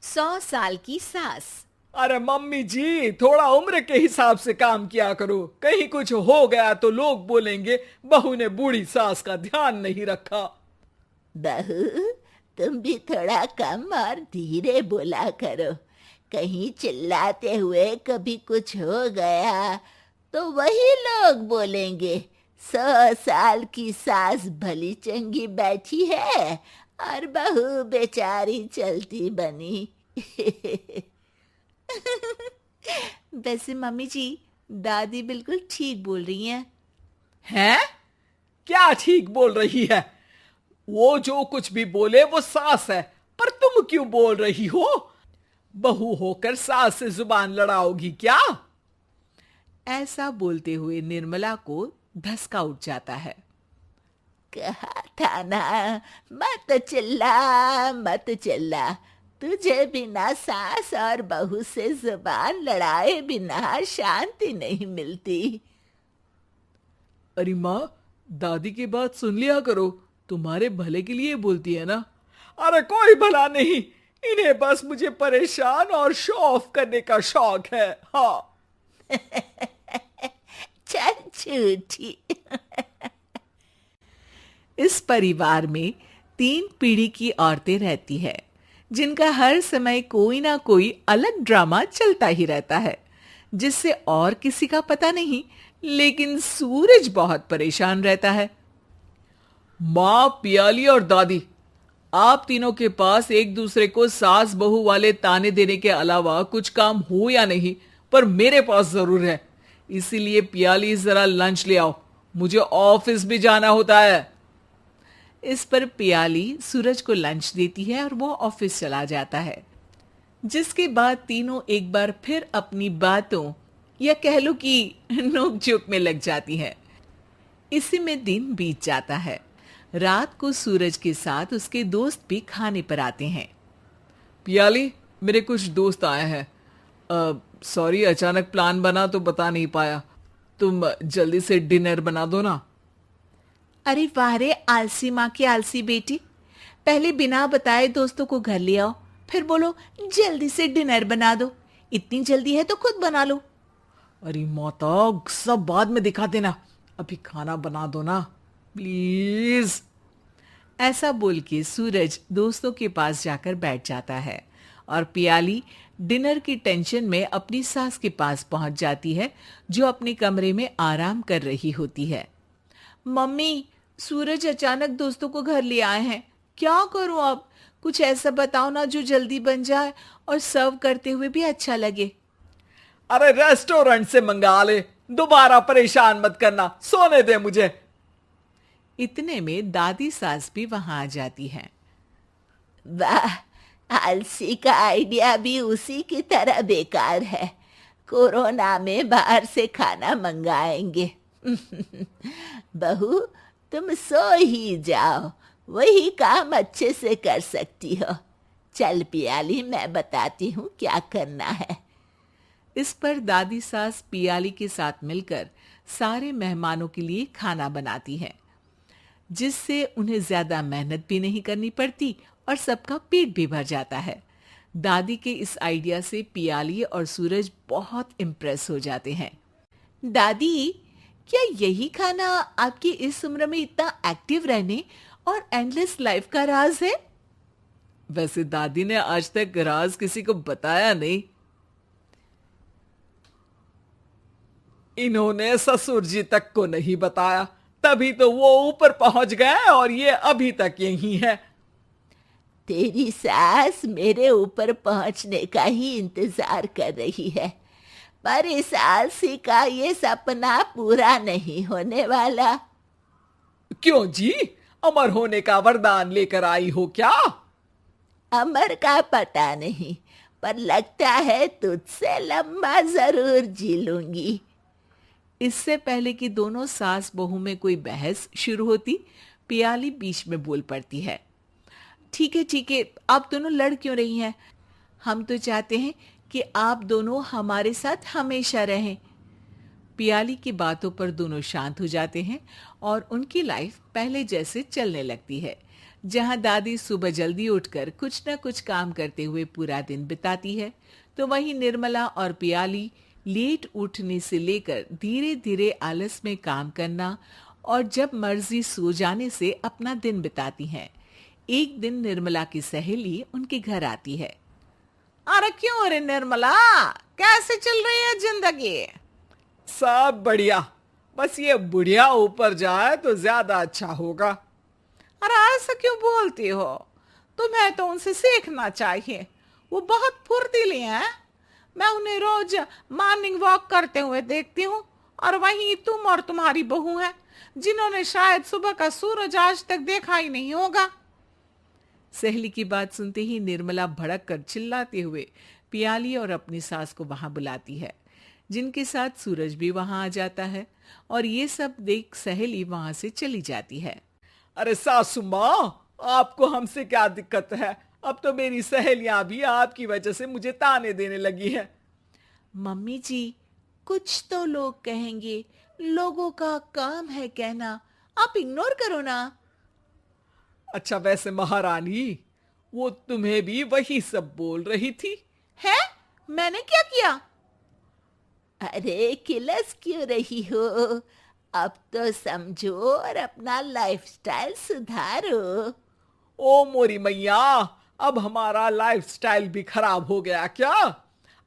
100 साल की सास। अरे मम्मी जी, थोड़ा उम्र के हिसाब से काम किया करो। कहीं कुछ हो गया तो लोग बोलेंगे बहू ने बूढ़ी सास का ध्यान नहीं रखा। बहू, तुम भी थोड़ा कम और धीरे बोला करो। कहीं चिल्लाते हुए कभी कुछ हो गया तो वही लोग बोलेंगे 100 साल की सास भली चंगी बैठी है और बहू बेचारी चलती बनी। वैसे मम्मी जी, दादी बिल्कुल ठीक बोल रही हैं। हैं? क्या ठीक बोल रही है? वो जो कुछ भी बोले वो सास है, पर तुम क्यों बोल रही हो? बहू होकर सास से जुबान लड़ाओगी क्या? ऐसा बोलते हुए निर्मला को धसका उठ जाता है। कहा था ना, मत चिल्ला मत चिल्ला। तुझे बिना सास और बहू से जुबान लड़ाए बिना शांति नहीं मिलती। अरे माँ, दादी की बात सुन लिया करो, तुम्हारे भले के लिए बोलती है ना। अरे कोई भला नहीं, इन्हें बस मुझे परेशान और शो ऑफ करने का शौक है। हाँ। चल झूठी। इस परिवार में 3 पीढ़ी की औरतें रहती है, जिनका हर समय कोई ना कोई अलग ड्रामा चलता ही रहता है, जिससे और किसी का पता नहीं, लेकिन सूरज बहुत परेशान रहता है। माँ, पियाली और दादी, आप तीनों के पास एक दूसरे को सास बहू वाले ताने देने के अलावा कुछ काम हो या नहीं, पर मेरे पास जरूर है। इसीलिए पियाली, जरा लंच ले आओ, मुझे ऑफिस भी जाना होता है। इस पर पियाली सूरज को लंच देती है और वो ऑफिस चला जाता है, जिसके बाद तीनों एक बार फिर अपनी बातों या कह लो कि नोक-झोंक में लग जाती हैं। इसी में दिन बीत जाता है। रात को सूरज के साथ उसके दोस्त भी खाने पर आते हैं। पियाली, मेरे कुछ दोस्त आए हैं। सॉरी, अचानक प्लान बना तो बता नहीं पाया। तुम जल्दी से डिनर बना दो ना। अरे वाह रे आलसी माँ की आलसी बेटी, पहले बिना बताए दोस्तों को घर ले आओ, फिर बोलो जल्दी से डिनर बना दो। इतनी जल्दी है तो खुद बना लो। अरे माता, सब बाद में दिखा देना, अभी खाना बना दो ना प्लीज। ऐसा बोल के सूरज दोस्तों के पास जाकर बैठ जाता है और पियाली डिनर की टेंशन में अपनी सास के पास पहुंच जाती है, जो अपने कमरे में आराम कर रही होती है। मम्मी, सूरज अचानक दोस्तों को घर ले आए हैं, क्या करूं अब? कुछ ऐसा बताओ ना जो जल्दी बन जाए और सर्व करते हुए भी अच्छा लगे। अरे रेस्टोरेंट से मंगा ले, दोबारा परेशान मत करना, सोने दे मुझे। इतने में दादी सास भी वहां आ जाती है। वाह, आलसी का आइडिया भी उसी की तरह बेकार है। कोरोना में बाहर से खाना मंगाएंगे। बहू, तुम सो ही जाओ, वही काम अच्छे से कर सकती हो। चल पियाली, मैं बताती हूँ क्या करना है। इस पर दादी सास पियाली के साथ मिलकर सारे मेहमानों के लिए खाना बनाती है, जिससे उन्हें ज्यादा मेहनत भी नहीं करनी पड़ती और सबका पेट भी भर जाता है। दादी के इस आइडिया से पियाली और सूरज बहुत इम्प्रेस हो जाते हैं। दादी, क्या यही खाना आपकी इस उम्र में इतना एक्टिव रहने और एंडलेस लाइफ का राज है? वैसे दादी ने आज तक राज किसी को बताया नहीं। इन्होंने ससुर जी तक को नहीं बताया, तभी तो वो ऊपर पहुंच गए और ये अभी तक यही है। तेरी सास मेरे ऊपर पहुंचने का ही इंतजार कर रही है, पर इस आलसी का ये सपना पूरा नहीं होने वाला। क्यों जी, अमर होने का वरदान लेकर आई हो क्या? अमर का पता नहीं, पर लगता है तुझसे लंबा जरूर जी लूंगी। इससे पहले कि दोनों सास बहू में कोई बहस शुरू होती, पियाली बीच में बोल पड़ती है। ठीक है, आप दोनों लड़ क्यों रही हैं? हम तो चाहते हैं कि आप दोनों हमारे साथ हमेशा रहें। पियाली की बातों पर दोनों शांत हो जाते हैं और उनकी लाइफ पहले जैसे चलने लगती है, जहां दादी सुबह जल्दी उठकर कुछ न कुछ काम करते हुए पूरा दिन बिताती है, तो वहीं निर्मला और पियाली लेट उठने से लेकर धीरे धीरे आलस में काम करना और जब मर्जी सो जाने से अपना दिन बिताती हैं। एक दिन निर्मला की सहेली उनके घर आती है। अरे क्यों रे निर्मला, कैसे चल रही है जिंदगी? सब बढ़िया, बस ये बुढ़िया ऊपर जाए तो ज्यादा अच्छा होगा। अरे ऐसा क्यों बोलती हो? तुम्हें तो उनसे सीखना चाहिए, वो बहुत फुर्तीली हैं। मैं उन्हें रोज मॉर्निंग वॉक करते हुए देखती हूँ, और वहीं तुम और तुम्हारी बहू है जिन्होंने शायद सुबह का सूरज आज तक देखा ही नहीं होगा। सहेली की बात सुनते ही निर्मला भड़क कर चिल्लाते हुए पियाली और अपनी सास को वहां बुलाती है, जिनके साथ सूरज भी वहां आ जाता है और ये सब देख सहेली वहां से चली जाती है। अरे सासू माँ, आपको हमसे क्या दिक्कत है? अब तो मेरी सहेलियां भी आपकी वजह से मुझे ताने देने लगी है। मम्मी जी, कुछ तो लोग कहेंगे, लोगों का काम है कहना, आप इग्नोर करो ना। अच्छा, वैसे महारानी, वो तुम्हें भी वही सब बोल रही थी? है? मैंने क्या किया? अरे किलस क्यों रही हो? अब तो समझो और अपना लाइफस्टाइल सुधारो। ओ मोरी मैया, अब हमारा लाइफस्टाइल भी खराब हो गया क्या?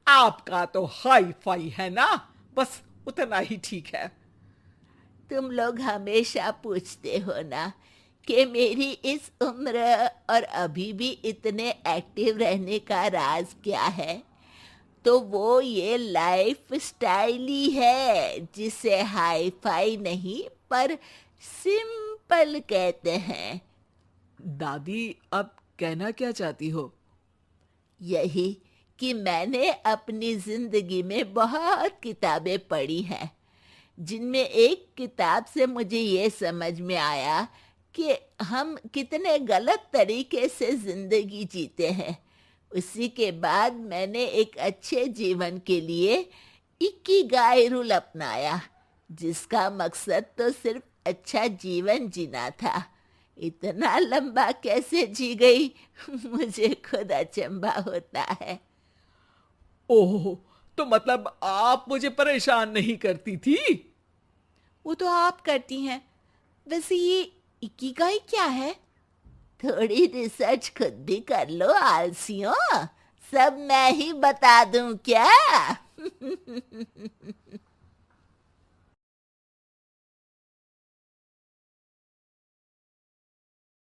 आपका तो हाई फाई है ना, बस उतना ही ठीक है। तुम लोग हमेशा पूछते हो ना कि मेरी इस उम्र और अभी भी इतने एक्टिव रहने का राज क्या है, तो वो ये लाइफ स्टाइल ही है जिसे हाई फाई नहीं पर सिंपल कहते हैं। दादी, अब कहना क्या चाहती हो? यही कि मैंने अपनी जिंदगी में बहुत किताबें पढ़ी हैं, जिनमें एक किताब से मुझे ये समझ में आया कि हम कितने गलत तरीके से जिंदगी जीते हैं। उसी के बाद मैंने एक अच्छे जीवन के लिए इकिगाई रूल अपनाया, जिसका मकसद तो सिर्फ अच्छा जीवन जीना था। इतना लंबा कैसे जी गई मुझे खुद अचंभा होता है। ओह, तो मतलब आप मुझे परेशान नहीं करती थी? वो तो आप करती हैं। वैसे ये इकिगाई क्या है? थोड़ी रिसर्च खुद भी कर लो आलसियों, सब मैं ही बता दूं क्या?